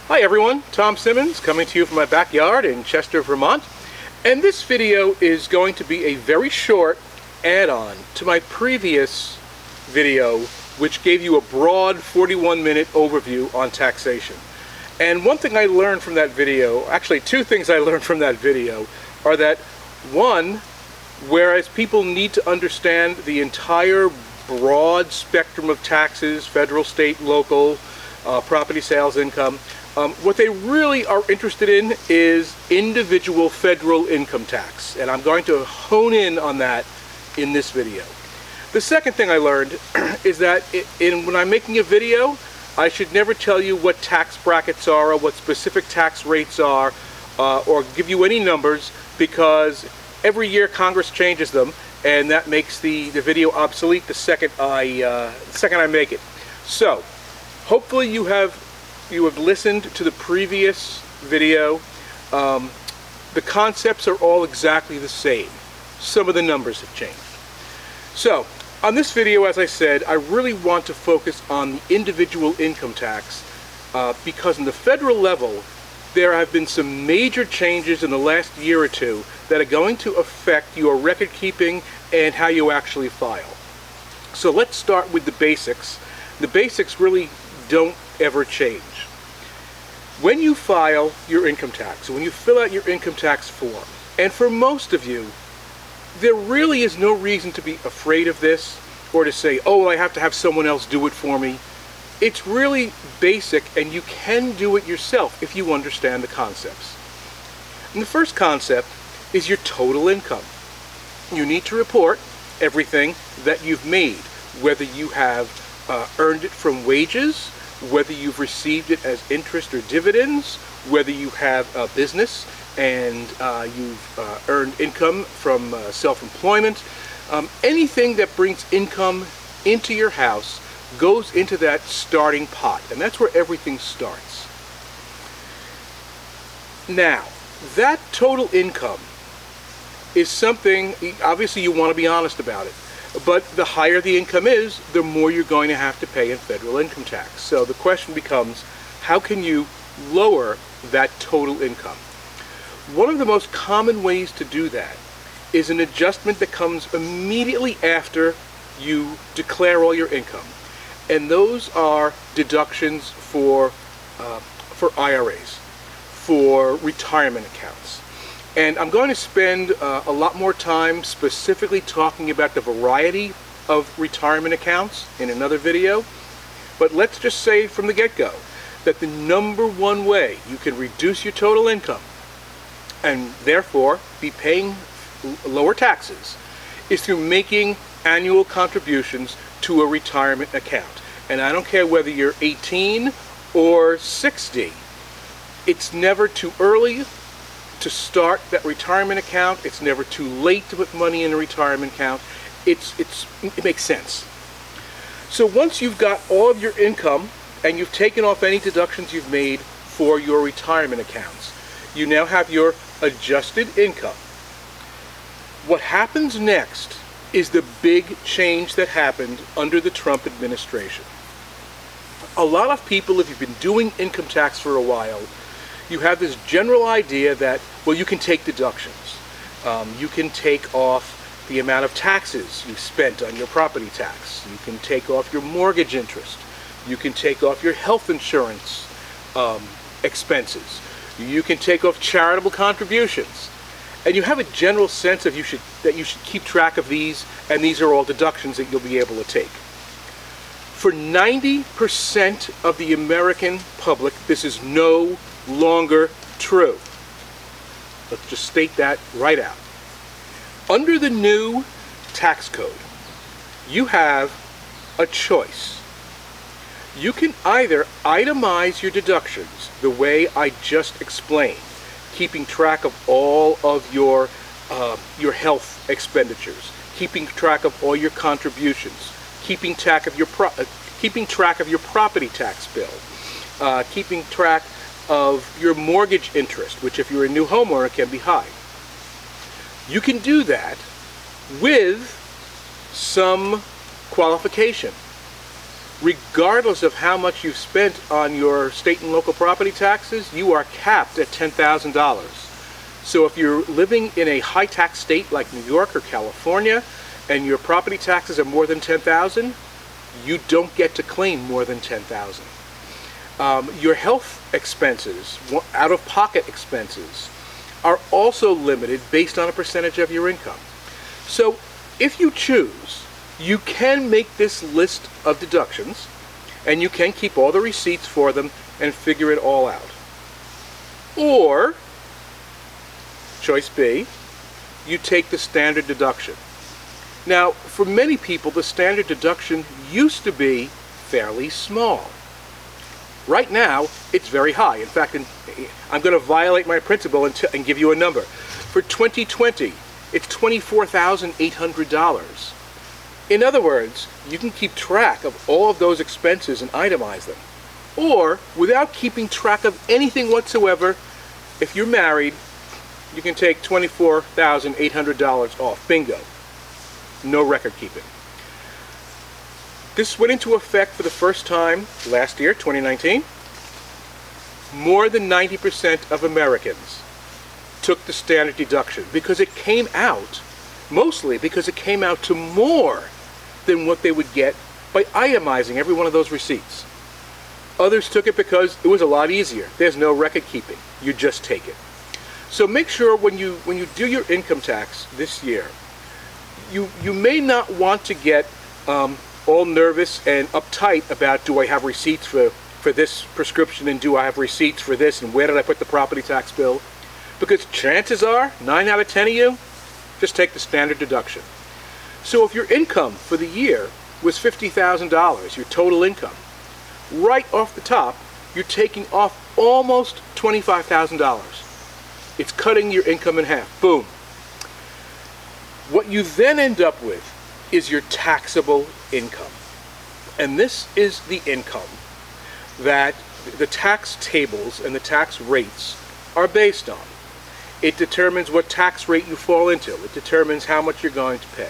Hi everyone, Tom Simmons coming to you from my backyard in Chester, Vermont. And this video is going to be a very short add-on to my previous video, which gave you a broad 41-minute overview on taxation. And one thing I learned from that video, actually two things I learned from that video, are that one, whereas people need to understand the entire broad spectrum of taxes, federal, state, local, property sales income, what they really are interested in is individual federal income tax, and I'm going to hone in on that in this video. The second thing I learned is that when I'm making a video, I should never tell you what tax brackets are or what specific tax rates are, or give you any numbers, because every year Congress changes them, and that makes the video obsolete the second I make it. So hopefully you have listened to the previous video. The concepts are all exactly the same. Some of the numbers have changed. So on this video, as I said, I really want to focus on the individual income tax because in the federal level there have been some major changes in the last year or two that are going to affect your record keeping and how you actually file. So let's start with the basics. The basics really don't ever change. When you file your income tax, when you fill out your income tax form, and for most of you, there really is no reason to be afraid of this or to say, oh, I have to have someone else do it for me. It's really basic, and you can do it yourself if you understand the concepts. And the first concept is your total income. You need to report everything that you've made, whether you have earned it from wages, whether you've received it as interest or dividends, whether you have a business and you've earned income from self-employment. Anything that brings income into your house goes into that starting pot, and that's where everything starts. Now, that total income is something, obviously you want to be honest about it, but the higher the income is, the more you're going to have to pay in federal income tax. So the question becomes, how can you lower that total income? One of the most common ways to do that is an adjustment that comes immediately after you declare all your income. And those are deductions for IRAs, for retirement accounts. And I'm going to spend a lot more time specifically talking about the variety of retirement accounts in another video. But let's just say from the get-go that the number one way you can reduce your total income and therefore be paying lower taxes is through making annual contributions to a retirement account. And I don't care whether you're 18 or 60, it's never too early to start that retirement account. It's never too late to put money in a retirement account. It makes sense. So once you've got all of your income and you've taken off any deductions you've made for your retirement accounts, you now have your adjusted income. What happens next is the big change that happened under the Trump administration. A lot of people, if you've been doing income tax for a while, you have this general idea that, well, you can take deductions. You can take off the amount of taxes you spent on your property tax. You can take off your mortgage interest. You can take off your health insurance expenses. You can take off charitable contributions. And you have a general sense of that you should keep track of these, and these are all deductions that you'll be able to take. For 90% of the American public, this is no longer true. Let's just state that right out. Under the new tax code, you have a choice. You can either itemize your deductions the way I just explained, keeping track of all of your health expenditures, keeping track of all your contributions, keeping track of your property tax bill, keeping track of your mortgage interest, which if you're a new homeowner can be high. You can do that with some qualification. regardless of how much you've spent on your state and local property taxes, you are capped at $10,000. So if you're living in a high tax state like New York or California and your property taxes are more than $10,000, you don't get to claim more than $10,000. Your health expenses, out-of-pocket expenses, are also limited based on a percentage of your income. So if you choose, you can make this list of deductions and you can keep all the receipts for them and figure it all out. Or, choice B, you take the standard deduction. Now, for many people, the standard deduction used to be fairly small. Right now, it's very high. In fact, I'm going to violate my principle and give you a number. For 2020, it's $24,800. In other words, you can keep track of all of those expenses and itemize them. Or, without keeping track of anything whatsoever, if you're married, you can take $24,800 off. Bingo. No record keeping. This went into effect for the first time last year, 2019. More than 90% of Americans took the standard deduction because it came out, mostly because it came out to more than what they would get by itemizing every one of those receipts. Others took it because it was a lot easier. There's no record keeping. You just take it. So make sure when you do your income tax this year, you may not want to get all nervous and uptight about, do I have receipts for this prescription, and do I have receipts for this, and where did I put the property tax bill? Because chances are, 9 out of 10 of you just take the standard deduction. So if your income for the year was $50,000, your total income, right off the top, you're taking off almost $25,000. It's cutting your income in half. Boom. What you then end up with is your taxable income. And this is the income that the tax tables and the tax rates are based on. It determines what tax rate you fall into. It determines how much you're going to pay.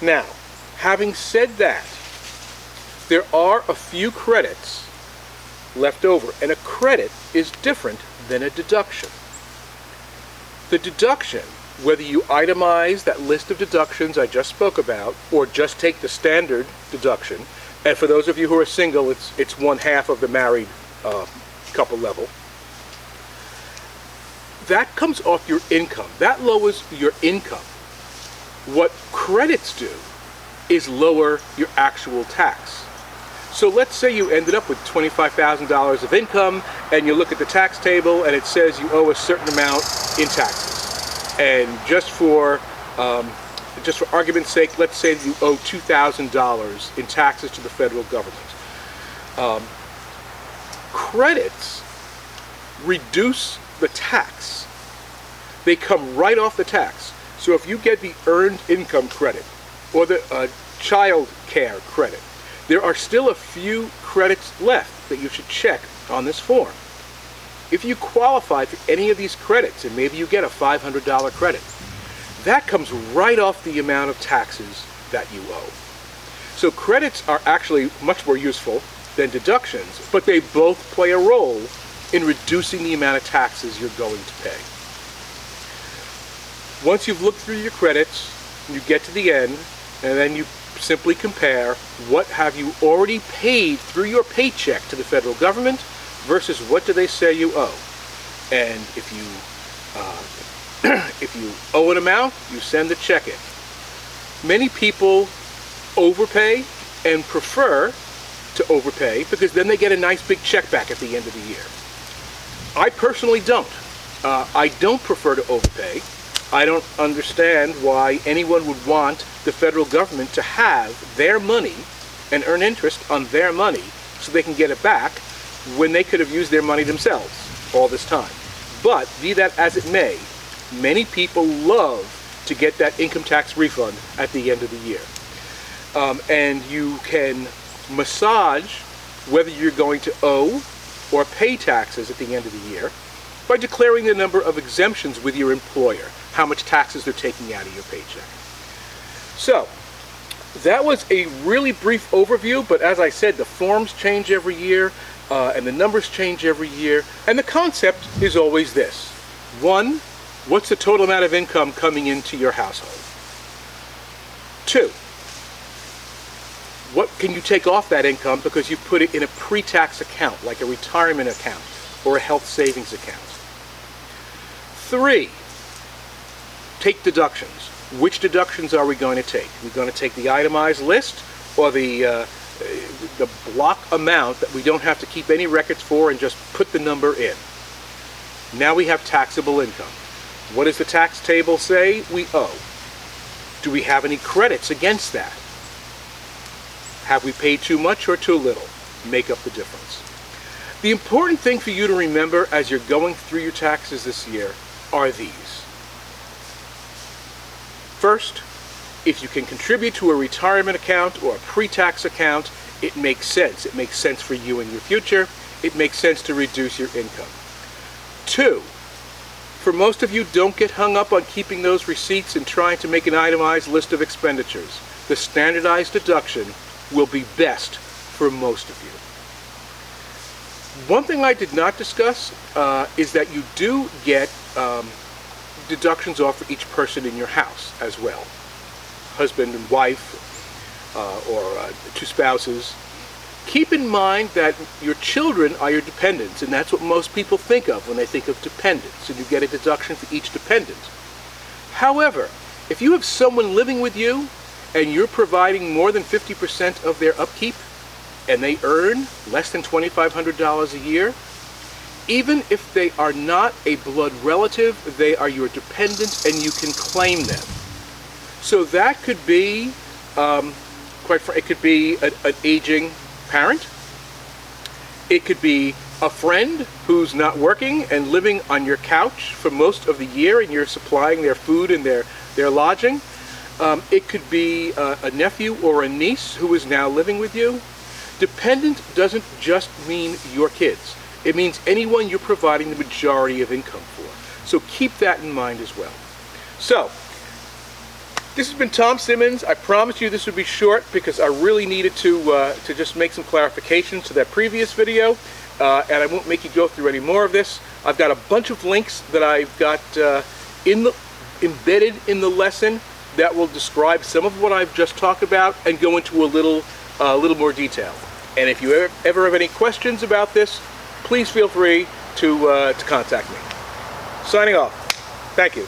Now, having said that, there are a few credits left over, and a credit is different than a deduction. The deduction, whether you itemize that list of deductions I just spoke about, or just take the standard deduction, and for those of you who are single, it's 1/2 of the married couple level, that comes off your income. That lowers your income. What credits do is lower your actual tax. So let's say you ended up with $25,000 of income, and you look at the tax table and it says you owe a certain amount in taxes. And just for argument's sake, let's say you owe $2,000 in taxes to the federal government. Credits reduce the tax. They come right off the tax. So if you get the earned income credit or the child care credit, there are still a few credits left that you should check on this form. If you qualify for any of these credits, and maybe you get a $500 credit, that comes right off the amount of taxes that you owe. So credits are actually much more useful than deductions, but they both play a role in reducing the amount of taxes you're going to pay. Once you've looked through your credits, you get to the end, and then you simply compare what have you already paid through your paycheck to the federal government versus what do they say you owe. And if you owe an amount, you send the check in. Many people overpay and prefer to overpay because then they get a nice big check back at the end of the year. I personally don't. I don't prefer to overpay. I don't understand why anyone would want the federal government to have their money and earn interest on their money so they can get it back when they could have used their money themselves all this time. But be that as it may, many people love to get that income tax refund at the end of the year. And you can massage whether you're going to owe or pay taxes at the end of the year by declaring the number of exemptions with your employer, how much taxes they're taking out of your paycheck. So, that was a really brief overview, but as I said, the forms change every year, and the numbers change every year, and the concept is always this. One, what's the total amount of income coming into your household? Two, what can you take off that income because you put it in a pre-tax account, like a retirement account or a health savings account? Three, take deductions. Which deductions are we going to take? We're going to take the itemized list or the block amount that we don't have to keep any records for and just put the number in. Now we have taxable income. What does the tax table say we owe? Do we have any credits against that? Have we paid too much or too little? Make up the difference. The important thing for you to remember as you're going through your taxes this year are these. First, if you can contribute to a retirement account or a pre-tax account, it makes sense. It makes sense for you in your future. It makes sense to reduce your income. Two, for most of you, don't get hung up on keeping those receipts and trying to make an itemized list of expenditures. The standardized deduction will be best for most of you. One thing I did not discuss is that you do get deductions off for each person in your house as well. Husband and wife, or two spouses. Keep in mind that your children are your dependents, and that's what most people think of when they think of dependents, and you get a deduction for each dependent. However, if you have someone living with you and you're providing more than 50% of their upkeep, and they earn less than $2,500 a year, even if they are not a blood relative, they are your dependents and you can claim them. So that could be, it could be an aging parent. It could be a friend who's not working and living on your couch for most of the year and you're supplying their food and their lodging. It could be a nephew or a niece who is now living with you. Dependent doesn't just mean your kids. It means anyone you're providing the majority of income for. So keep that in mind as well. So, this has been Tom Simmons. I promised you this would be short because I really needed to just make some clarifications to that previous video. And I won't make you go through any more of this. I've got a bunch of links that I've got embedded in the lesson that will describe some of what I've just talked about and go into a little more detail. And if you ever have any questions about this, please feel free to contact me. Signing off. Thank you.